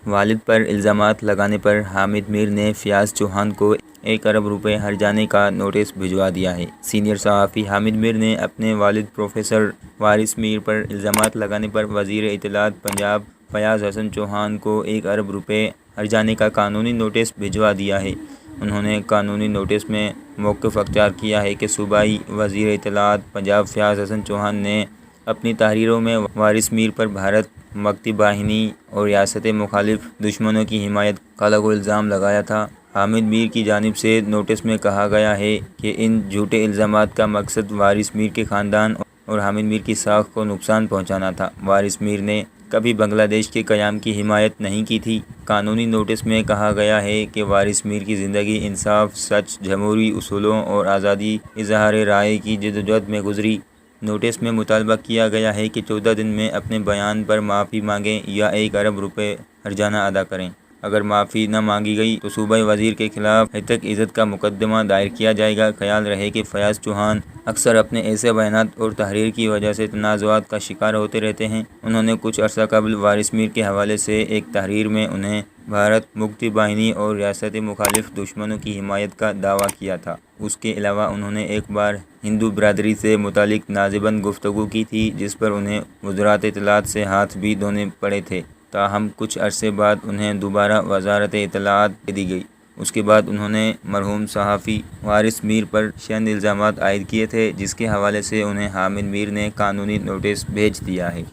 والد پر الزامات لگانے پر حامد میر نے فیاض چوہان کو 1 ارب روپے ہرجانے کا نوٹس بھجوا دیا ہے۔ سینئر صحافی حامد میر نے اپنے والد پروفیسر وارث میر پر الزامات لگانے پر وزیر اطلاعات پنجاب فیاض حسن چوہان کو 1 ارب روپے ہرجانے کا قانونی نوٹس بھجوا دیا ہے۔ انہوں نے قانونی نوٹس میں موقف اختیار کیا ہے کہ صوبائی وزیر اطلاعات پنجاب فیاض حسن چوہان نے اپنی تحریروں میں وارث میر پر بھارت مکتی باہنی اور ریاست مخالف دشمنوں کی حمایت کا الزام لگایا تھا۔ حامد میر کی جانب سے نوٹس میں کہا گیا ہے کہ ان جھوٹے الزامات کا مقصد وارث میر کے خاندان اور حامد میر کی ساکھ کو نقصان پہنچانا تھا۔ وارث میر نے کبھی بنگلہ دیش کے قیام کی حمایت نہیں کی تھی۔ قانونی نوٹس میں کہا گیا ہے کہ وارث میر کی زندگی انصاف، سچ، جمہوری اصولوں اور آزادی اظہار رائے کی جدوجہد میں گزری۔ نوٹس میں مطالبہ کیا گیا ہے کہ 14 دن میں اپنے بیان پر معافی مانگیں یا 1 ارب روپے ہرجانہ ادا کریں۔ اگر معافی نہ مانگی گئی تو صوبائی وزیر کے خلاف ہتک عزت کا مقدمہ دائر کیا جائے گا۔ خیال رہے کہ فیاض چوہان اکثر اپنے ایسے بیانات اور تحریر کی وجہ سے تنازعات کا شکار ہوتے رہتے ہیں۔ انہوں نے کچھ عرصہ قبل وارث میر کے حوالے سے ایک تحریر میں انہیں بھارت مکتی باہنی اور ریاست مخالف دشمنوں کی حمایت کا دعویٰ کیا تھا۔ اس کے علاوہ انہوں نے ایک بار ہندو برادری سے متعلق نازیبند گفتگو کی تھی جس پر انہیں وزارت اطلاعات سے ہاتھ بھی دھونے پڑے تھے، تاہم کچھ عرصے بعد انہیں دوبارہ وزارت اطلاعات دے دی گئی۔ اس کے بعد انہوں نے مرحوم صحافی وارث میر پر چند الزامات عائد کیے تھے جس کے حوالے سے انہیں حامد میر نے قانونی نوٹس بھیج دیا ہے۔